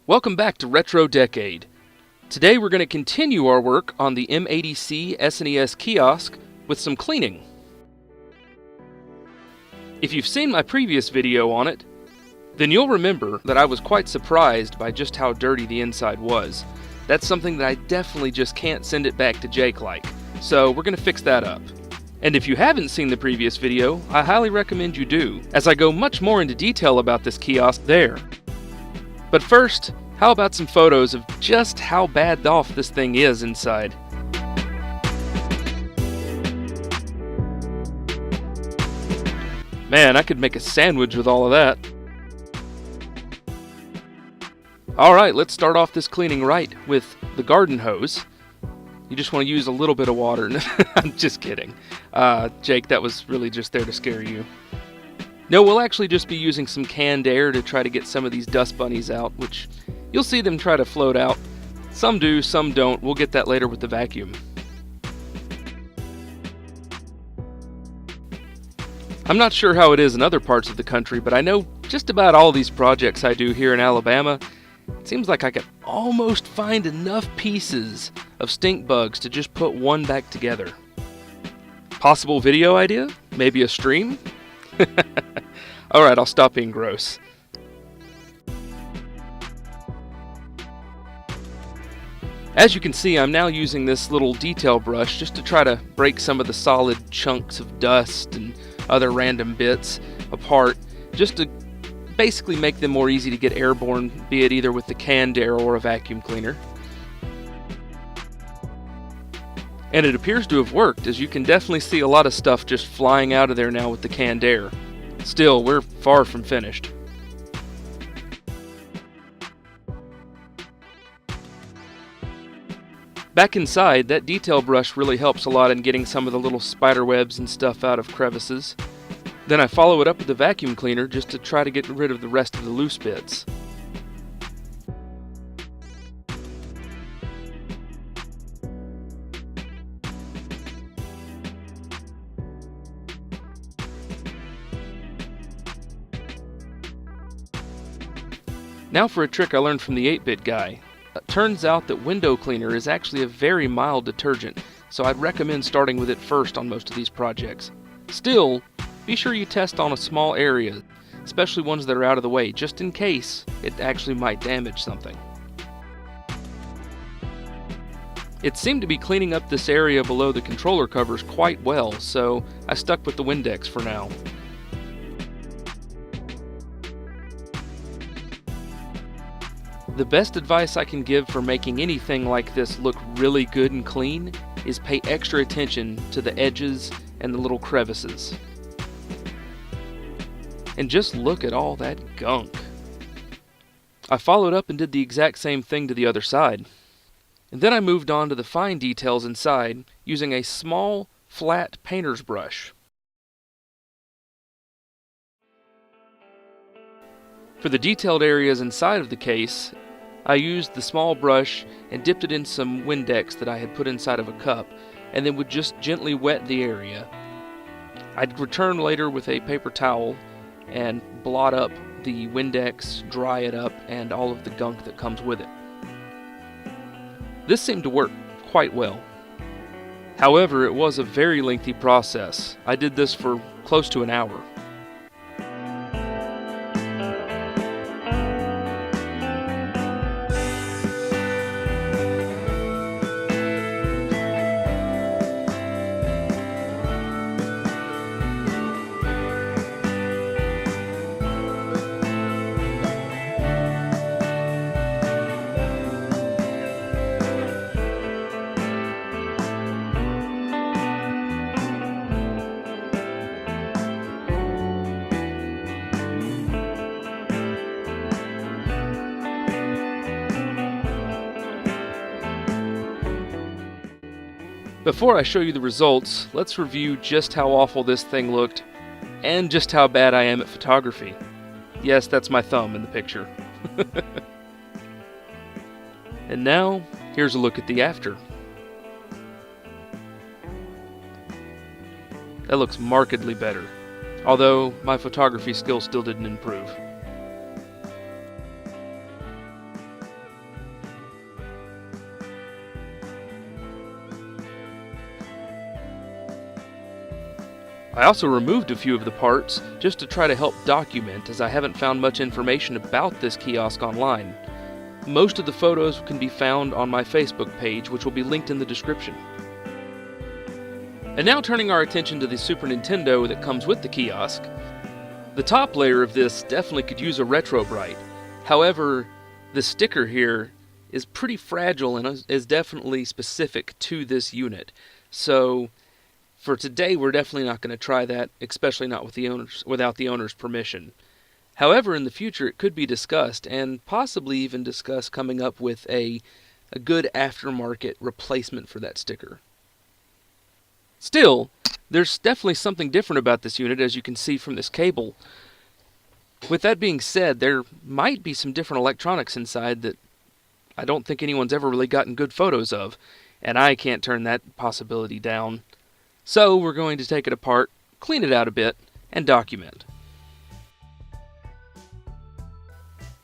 Welcome back to Retro Decade. Today we're going to continue our work on the M80C SNES Kiosk with some cleaning. If you've seen my previous video on it, then you'll remember that I was quite surprised by just how dirty the inside was. That's something that I definitely just can't send it back to Jake like, so we're going to fix that up. And if you haven't seen the previous video, I highly recommend you do, as I go much more into detail about this kiosk there. But first, how about some photos of just how bad off this thing is inside? Man, I could make a sandwich with all of that. Alright, let's start off this cleaning right with the garden hose. You just want to use a little bit of water. I'm just kidding. Jake, that was really just there to scare you. No, we'll actually just be using some canned air to try to get some of these dust bunnies out, which you'll see them try to float out. Some do, some don't. We'll get that later with the vacuum. I'm not sure how it is in other parts of the country, but I know just about all these projects I do here in Alabama, it seems like I could almost find enough pieces of stink bugs to just put one back together. Possible video idea? Maybe a stream? Alright, I'll stop being gross. As you can see, I'm now using this little detail brush just to try to break some of the solid chunks of dust and other random bits apart, just to basically make them more easy to get airborne, be it either with the canned air or a vacuum cleaner. And it appears to have worked, as you can definitely see a lot of stuff just flying out of there now with the canned air. Still, we're far from finished. Back inside, that detail brush really helps a lot in getting some of the little spider webs and stuff out of crevices. Then I follow it up with the vacuum cleaner just to try to get rid of the rest of the loose bits. Now for a trick I learned from the 8-bit guy. Turns out that window cleaner is actually a very mild detergent, so I'd recommend starting with it first on most of these projects. Still, be sure you test on a small area, especially ones that are out of the way, just in case it actually might damage something. It seemed to be cleaning up this area below the controller covers quite well, so I stuck with the Windex for now. The best advice I can give for making anything like this look really good and clean is pay extra attention to the edges and the little crevices. And just look at all that gunk. I followed up and did the exact same thing to the other side. And then I moved on to the fine details inside using a small, flat painter's brush. For the detailed areas inside of the case, I used the small brush and dipped it in some Windex that I had put inside of a cup, and then would just gently wet the area. I'd return later with a paper towel and blot up the Windex, dry it up, and all of the gunk that comes with it. This seemed to work quite well. However, it was a very lengthy process. I did this for close to an hour. Before I show you the results, let's review just how awful this thing looked, and just how bad I am at photography. Yes, that's my thumb in the picture. And now, here's a look at the after. That looks markedly better, although my photography skills still didn't improve. I also removed a few of the parts just to try to help document, as I haven't found much information about this kiosk online. Most of the photos can be found on my Facebook page, which will be linked in the description. And now turning our attention to the Super Nintendo that comes with the kiosk. The top layer of this definitely could use a retro bright. However, the sticker here is pretty fragile and is definitely specific to this unit. So for today, we're definitely not going to try that, especially not without the owner's permission. However, in the future, it could be discussed, and possibly even discuss coming up with a good aftermarket replacement for that sticker. Still, there's definitely something different about this unit, as you can see from this cable. With that being said, there might be some different electronics inside that I don't think anyone's ever really gotten good photos of, and I can't turn that possibility down. So we're going to take it apart, clean it out a bit, and document.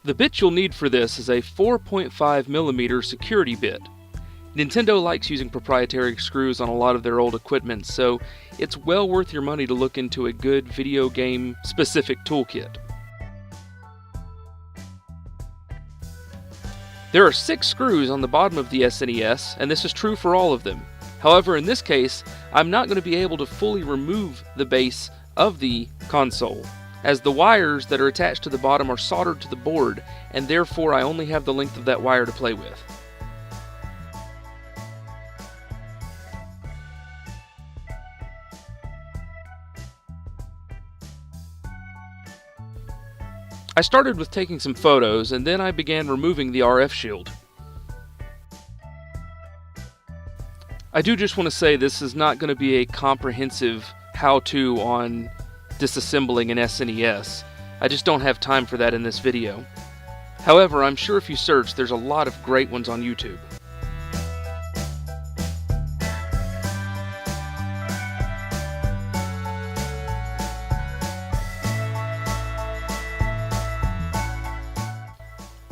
The bit you'll need for this is a 4.5mm security bit. Nintendo likes using proprietary screws on a lot of their old equipment, so it's well worth your money to look into a good video game specific toolkit. There are 6 screws on the bottom of the SNES, and this is true for all of them. However, in this case, I'm not going to be able to fully remove the base of the console, as the wires that are attached to the bottom are soldered to the board, and therefore I only have the length of that wire to play with. I started with taking some photos, and then I began removing the RF shield. I do just want to say this is not going to be a comprehensive how-to on disassembling an SNES. I just don't have time for that in this video. However, I'm sure if you search, there's a lot of great ones on YouTube.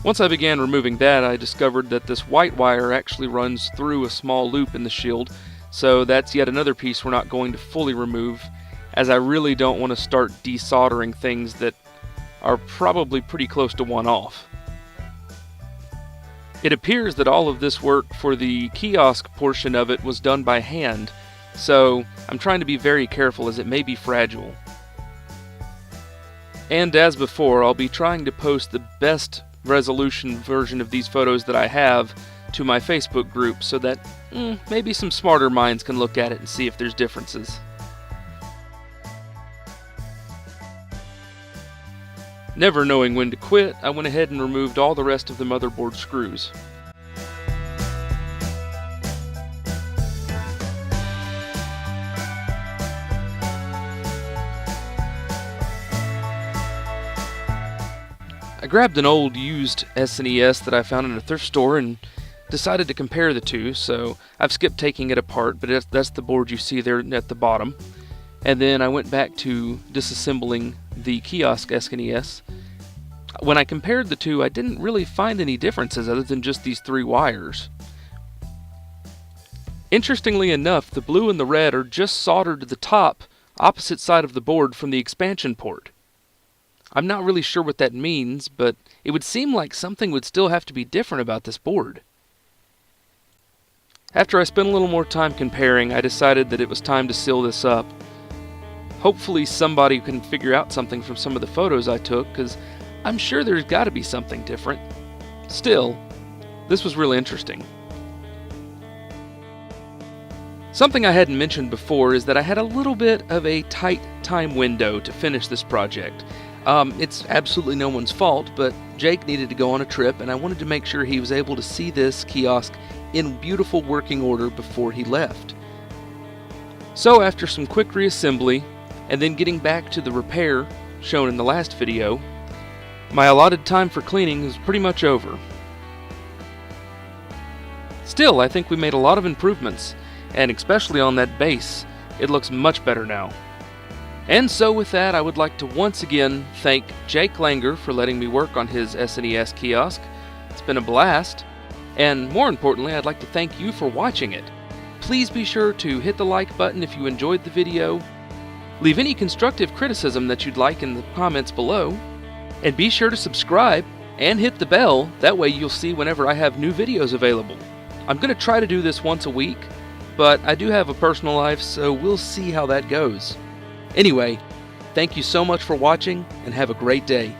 Once I began removing that, I discovered that this white wire actually runs through a small loop in the shield, so that's yet another piece we're not going to fully remove, as I really don't want to start desoldering things that are probably pretty close to one off. It appears that all of this work for the kiosk portion of it was done by hand, so I'm trying to be very careful as it may be fragile. And as before, I'll be trying to post the best resolution version of these photos that I have to my Facebook group so that maybe some smarter minds can look at it and see if there's differences. Never knowing when to quit, I went ahead and removed all the rest of the motherboard screws. I grabbed an old used SNES that I found in a thrift store and decided to compare the two, so I've skipped taking it apart, but that's the board you see there at the bottom. And then I went back to disassembling the Kiosk SNES. When I compared the two, I didn't really find any differences other than just these 3 wires. Interestingly enough, the blue and the red are just soldered to the top, opposite side of the board from the expansion port. I'm not really sure what that means, but it would seem like something would still have to be different about this board. After I spent a little more time comparing, I decided that it was time to seal this up. Hopefully somebody can figure out something from some of the photos I took, because I'm sure there's got to be something different. Still, this was really interesting. Something I hadn't mentioned before is that I had a little bit of a tight time window to finish this project. It's absolutely no one's fault, but Jake needed to go on a trip, and I wanted to make sure he was able to see this kiosk in beautiful working order before he left. So after some quick reassembly, and then getting back to the repair shown in the last video, my allotted time for cleaning is pretty much over. Still, I think we made a lot of improvements, and especially on that base, it looks much better now. And so with that, I would like to once again thank Jake Langer for letting me work on his SNES kiosk. It's been a blast. And more importantly, I'd like to thank you for watching it. Please be sure to hit the like button if you enjoyed the video. Leave any constructive criticism that you'd like in the comments below. And be sure to subscribe and hit the bell, that way you'll see whenever I have new videos available. I'm going to try to do this once a week, but I do have a personal life, so we'll see how that goes. Anyway, thank you so much for watching, and have a great day.